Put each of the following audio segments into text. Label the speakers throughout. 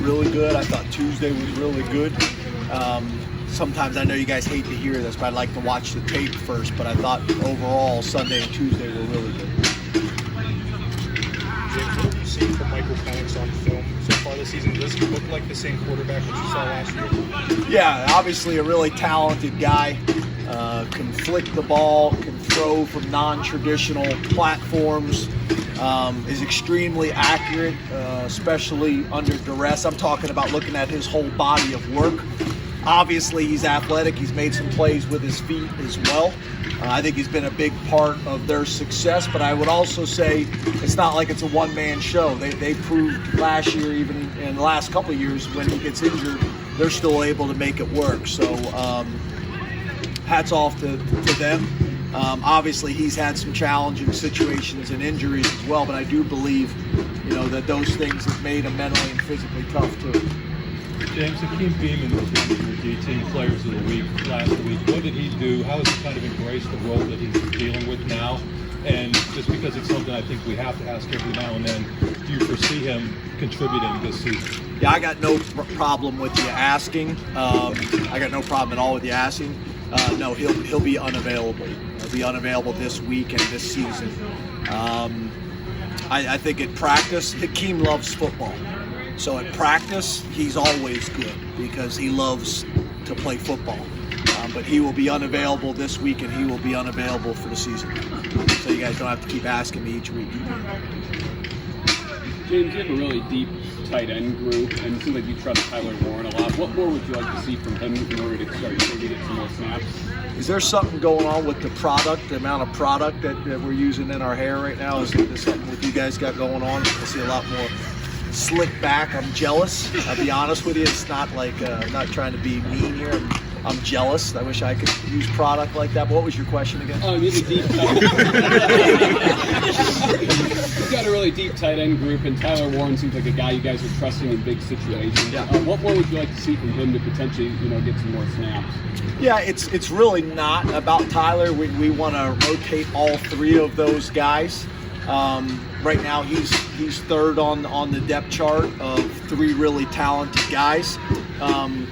Speaker 1: really good. I thought Tuesday was really good. Sometimes I know you guys hate to hear this, but I'd like to watch the tape first. But I thought overall Sunday and Tuesday were really good.
Speaker 2: James, what have you seen from Michael Penix on film so far this season? Does he look like the same quarterback that you saw last year?
Speaker 1: Yeah, obviously a really talented guy. Can flick the ball, can throw from non-traditional platforms, is extremely accurate, especially under duress. I'm talking about looking at his whole body of work. Obviously, he's athletic. He's made some plays with his feet as well. I think he's been a big part of their success, but I would also say it's not like it's a one-man show. They proved last year, even in the last couple of years, when he gets injured, they're still able to make it work. So hats off to them. Obviously, he's had some challenging situations and injuries as well, but I do believe, that those things have made him mentally and physically tough too.
Speaker 3: James, Hakeem Beamon was one of your D-Team Players of the Week last week. What did he do? How has he kind of embraced the role that he's dealing with now? And just because it's something I think we have to ask every now and then, do you foresee him contributing this season?
Speaker 1: Yeah, I got no problem with you asking. I got no problem at all with you asking. No, he'll be unavailable. He'll be unavailable this week and this season. I think at practice, Hakeem loves football. So at practice, he's always good because he loves to play football. But he will be unavailable this week, and he will be unavailable for the season. So you guys don't have to keep asking me each week.
Speaker 4: James, you have a really deep tight end group, and it seems like you trust Tyler Warren a lot. What more would you like to see from him in order to start to get some more snaps?
Speaker 1: Is there something going on with the product, the amount of product that we're using in our hair right now? Is there something that you guys got going on? I see a lot more slick back. I'm jealous. I'll be honest with you. It's not like I'm not trying to be mean here. I'm jealous. I wish I could use product like that. But what was your question again?
Speaker 4: Oh, you have a deep You've got a really deep tight end group, and Tyler Warren seems like a guy you guys are trusting in big situations.
Speaker 1: Yeah.
Speaker 4: What more would you like to see from him to potentially, get some more snaps?
Speaker 1: Yeah, it's really not about Tyler. We want to rotate all three of those guys. Right now, he's third on the depth chart of three really talented guys.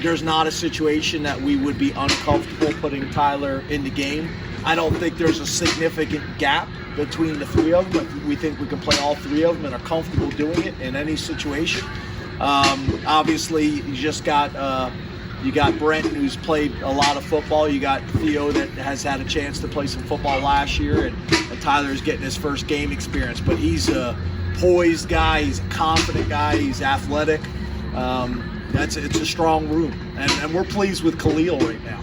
Speaker 1: There's not a situation that we would be uncomfortable putting Tyler in the game. I don't think there's a significant gap between the three of them. We think we can play all three of them and are comfortable doing it in any situation. Obviously, you got Brent, who's played a lot of football. You got Theo, that has had a chance to play some football last year, and Tyler's getting his first game experience. But he's a poised guy. He's a confident guy. He's athletic. It's a strong room, and we're pleased with Khalil right now.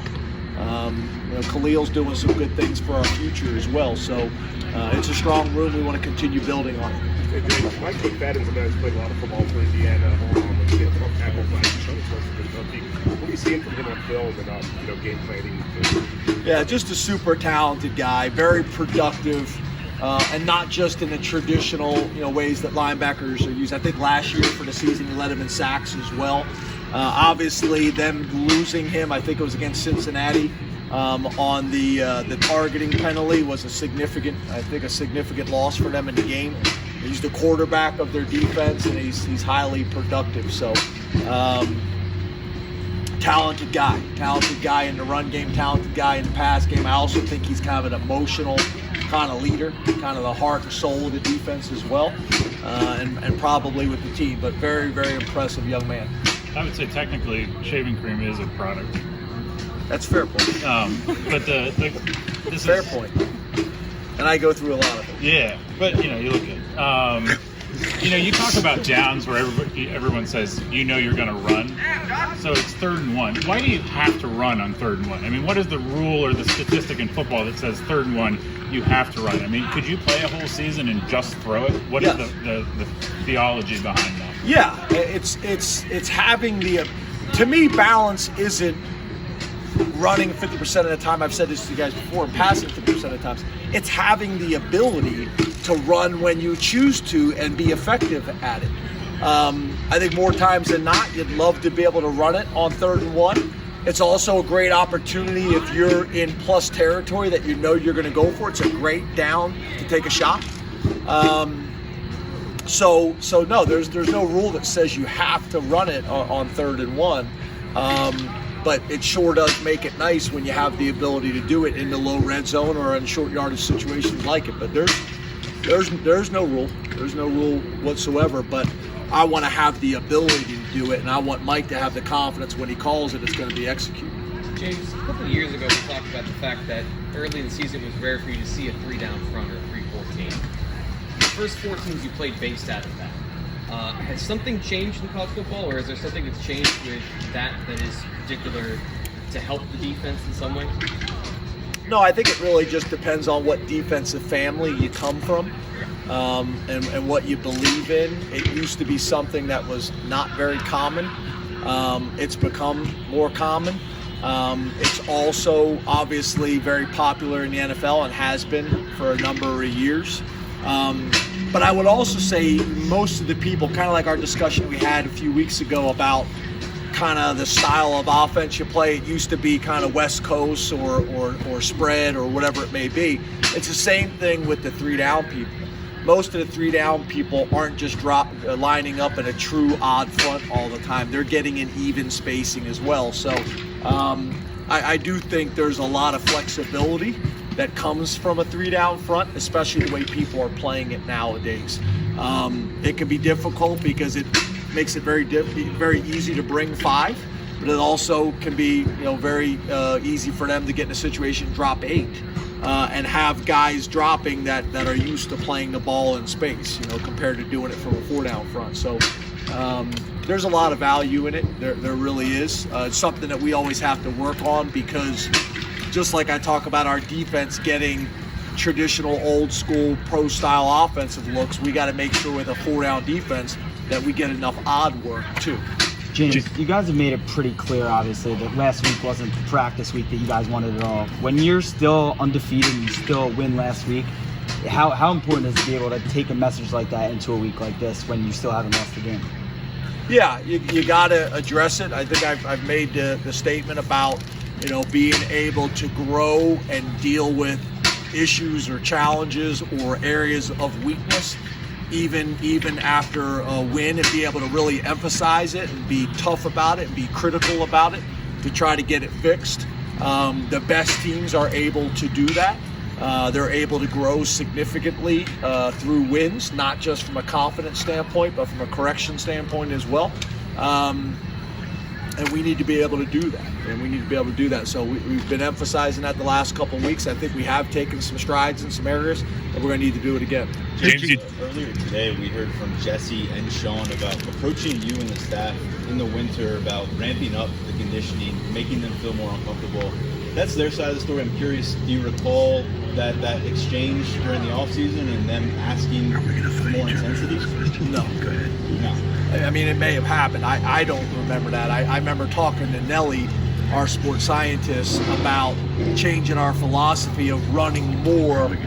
Speaker 1: Khalil's doing some good things for our future as well. So it's a strong room. We want to continue building on it.
Speaker 2: Hey, James, Mike McFadden's a guy who's played a lot of football for Indiana. What are you seeing from him on film and game planning?
Speaker 1: Yeah, just a super talented guy, very productive, and not just in the traditional ways that linebackers are used. I think last year for the season he led him in sacks as well. Obviously, them losing him, I think it was against Cincinnati, on the targeting penalty was a significant loss for them in the game. He's the quarterback of their defense, and he's highly productive. So, talented guy in the run game, talented guy in the pass game. I also think he's kind of an emotional kind of leader, kind of the heart and soul of the defense as well, and probably with the team. But very, very impressive young man.
Speaker 5: I would say technically shaving cream is a product.
Speaker 1: That's a fair point.
Speaker 5: But this
Speaker 1: fair
Speaker 5: is,
Speaker 1: point. And I go through a lot of it.
Speaker 5: Yeah, but you look at you talk about downs where everyone says you're going to run. So it's 3rd and 1. Why do you have to run on 3rd and 1? I mean, what is the rule or the statistic in football that says 3rd and 1 you have to run? I mean, could you play a whole season and just throw it? What is the theology behind that?
Speaker 1: Yeah, it's having to me, balance isn't running 50% of the time. I've said this to you guys before, passing 50% of the times. It's having the ability to run when you choose to and be effective at it. I think more times than not, you'd love to be able to run it on 3rd and 1. It's also a great opportunity if you're in plus territory that you're going to go for. It's a great down to take a shot. So no, there's no rule that says you have to run it on 3rd and 1. But it sure does make it nice when you have the ability to do it in the low red zone or in short yardage situations like it. But there's no rule. There's no rule whatsoever. But I want to have the ability to do it, and I want Mike to have the confidence when he calls it, it's going to be executed.
Speaker 6: James, a couple of years ago, we talked about the fact that early in the season it was rare for you to see a 3-down front or a 3-4 team. The first 4 teams you played based out of that. Has something changed in college football, or is there something that's changed with that is particular to help the defense in some way?
Speaker 1: No, I think it really just depends on what defensive family you come from and what you believe in. It used to be something that was not very common. It's become more common. It's also obviously very popular in the NFL and has been for a number of years. But I would also say most of the people, kind of like our discussion we had a few weeks ago about kind of the style of offense you play. It used to be kind of West Coast or spread or whatever it may be. It's the same thing with the 3-down people. Most of the 3-down people aren't just lining up in a true odd front all the time. They're getting in even spacing as well. So I do think there's a lot of flexibility that comes from a 3-down front, especially the way people are playing it nowadays. It can be difficult because it makes it very easy to bring 5, but it also can be very easy for them to get in a situation, drop 8, and have guys dropping that are used to playing the ball in space, compared to doing it from a 4-down front. So there's a lot of value in it. There really is. It's something that we always have to work on because just like I talk about our defense getting traditional old school pro style offensive looks, we got to make sure with a 4-down defense that we get enough odd work too.
Speaker 7: James, you guys have made it pretty clear, obviously, that last week wasn't the practice week that you guys wanted at all. When you're still undefeated and you still win last week, how important is it to be able to take a message like that into a week like this when you still haven't lost the game?
Speaker 1: Yeah, you got to address it. I think I've made the statement about being able to grow and deal with issues or challenges or areas of weakness even after a win, and be able to really emphasize it and be tough about it and be critical about it to try to get it fixed. The best teams are able to do that. They're able to grow significantly through wins, not just from a confidence standpoint, but from a correction standpoint as well. And we need to be able to do that. So we've been emphasizing that the last couple of weeks. I think we have taken some strides in some areas, and we're going to need to do it again.
Speaker 8: James, earlier today we heard from Jesse and Sean about approaching you and the staff in the winter about ramping up the conditioning, making them feel more uncomfortable. That's their side of the story. I'm curious, do you recall that exchange during the offseason and them asking for more intensity?
Speaker 1: No.
Speaker 8: Go ahead. No.
Speaker 1: I mean, it may have happened. I don't remember that. I remember talking to Nelly, our sports scientist, about changing our philosophy of running more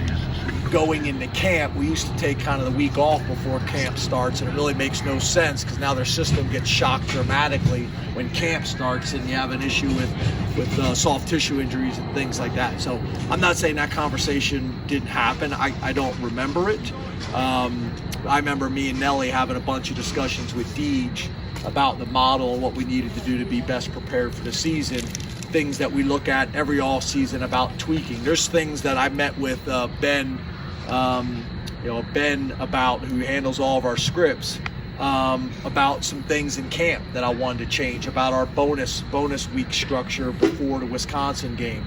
Speaker 1: going into camp. We used to take kind of the week off before camp starts, and it really makes no sense because now their system gets shocked dramatically when camp starts and you have an issue with soft tissue injuries and things like that. So I'm not saying that conversation didn't happen. I don't remember it. I remember me and Nelly having a bunch of discussions with Deej about the model and what we needed to do to be best prepared for the season. Things that we look at every off season about tweaking. There's things that I met with Ben, Ben about who handles all of our scripts, about some things in camp that I wanted to change about our bonus week structure before the Wisconsin game.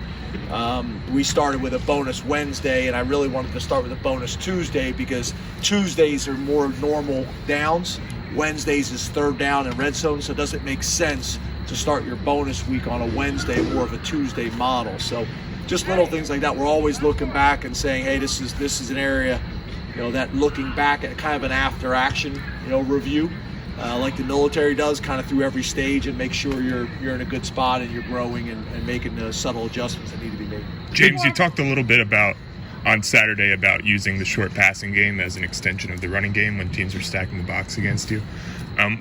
Speaker 1: We started with a bonus Wednesday, and I really wanted to start with a bonus Tuesday because Tuesdays are more normal downs. Wednesdays is third down and red zone, so it doesn't make sense to start your bonus week on a Wednesday, more of a Tuesday model. So just little things like that. We're always looking back and saying, hey, this is an area, that looking back at kind of an after action, review, like the military does, kind of through every stage, and make sure you're in a good spot and you're growing and making the subtle adjustments that need to be made.
Speaker 9: James, you talked a little bit on Saturday about using the short passing game as an extension of the running game when teams are stacking the box against you.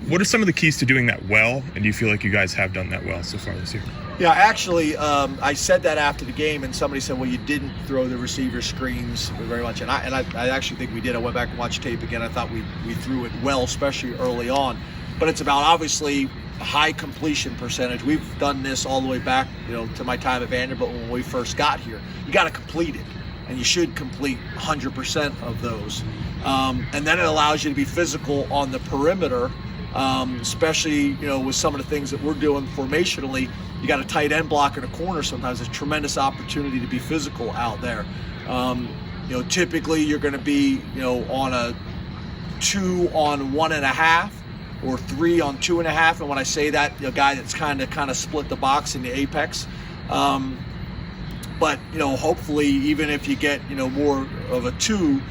Speaker 9: What are some of the keys to doing that well, and do you feel like you guys have done that well so far this year?
Speaker 1: Yeah, actually, I said that after the game, and somebody said, "Well, you didn't throw the receiver screens very much," and I actually think we did. I went back and watched tape again. I thought we threw it well, especially early on. But it's about obviously high completion percentage. We've done this all the way back, to my time at Vanderbilt when we first got here. You got to complete it, and you should complete 100% of those. And then it allows you to be physical on the perimeter. Especially, with some of the things that we're doing formationally, you got a tight end block in a corner. Sometimes a tremendous opportunity to be physical out there. Typically you're going to be, on a 2 on 1.5 or 3 on 2.5. And when I say that, a guy that's kind of split the box in the apex. But hopefully, even if you get, more of a 2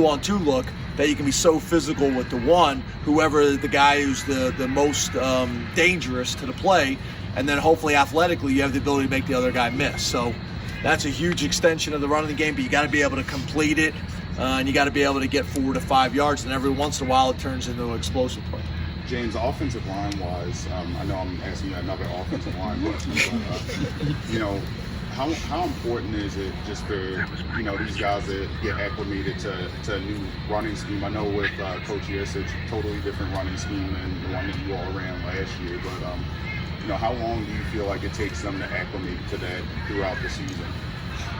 Speaker 1: on 2 look, that you can be so physical with the 1, whoever the guy who's the most dangerous to the play, and then hopefully athletically you have the ability to make the other guy miss. So that's a huge extension of the run of the game, but you got to be able to complete it, and you got to be able to get 4 to 5 yards, and every once in a while it turns into an explosive play.
Speaker 10: James, offensive line-wise, I know I'm asking you another offensive line question, but how important is it just for these guys to get acclimated to a new running scheme? I know with Coach Yiss, it's a totally different running scheme than the one that you all ran last year, but how long do you feel like it takes them to acclimate to that throughout the season?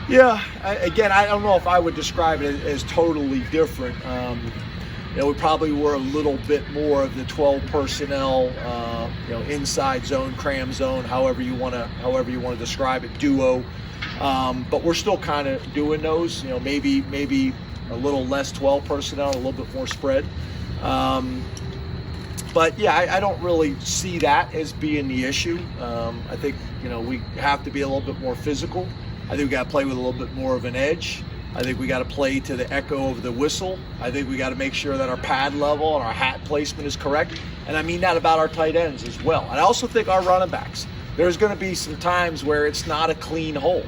Speaker 1: Yeah, I don't know if I would describe it as totally different. We probably were a little bit more of the 12 personnel, inside zone, cram zone, however you want to describe it, duo. But we're still kind of doing those. Maybe a little less 12 personnel, a little bit more spread. But yeah, I don't really see that as being the issue. I think we have to be a little bit more physical. I think we got to play with a little bit more of an edge. I think we got to play to the echo of the whistle. I think we got to make sure that our pad level and our hat placement is correct. And I mean that about our tight ends as well. And I also think our running backs. There's going to be some times where it's not a clean hole.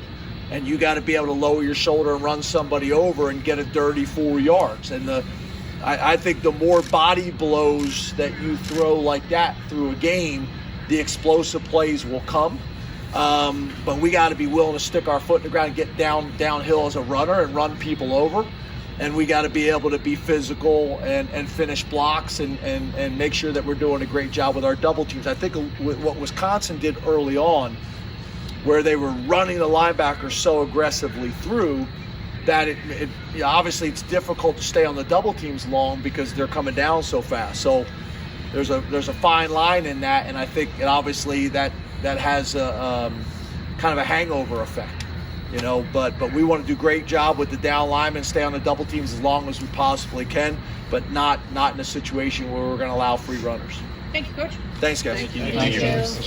Speaker 1: And you got to be able to lower your shoulder and run somebody over and get a dirty 4 yards. And I think the more body blows that you throw like that through a game, the explosive plays will come. But we got to be willing to stick our foot in the ground and get downhill as a runner and run people over. And we got to be able to be physical and finish blocks and make sure that we're doing a great job with our double teams. I think what Wisconsin did early on, where they were running the linebackers so aggressively through, that obviously it's difficult to stay on the double teams long because they're coming down so fast. So there's a fine line in that, and I think obviously that has a kind of a hangover effect, But we want to do a great job with the down linemen, stay on the double teams as long as we possibly can, but not in a situation where we're going to allow free runners.
Speaker 11: Thank you, Coach.
Speaker 1: Thanks, guys.
Speaker 11: Thank you.
Speaker 2: Thank you, James.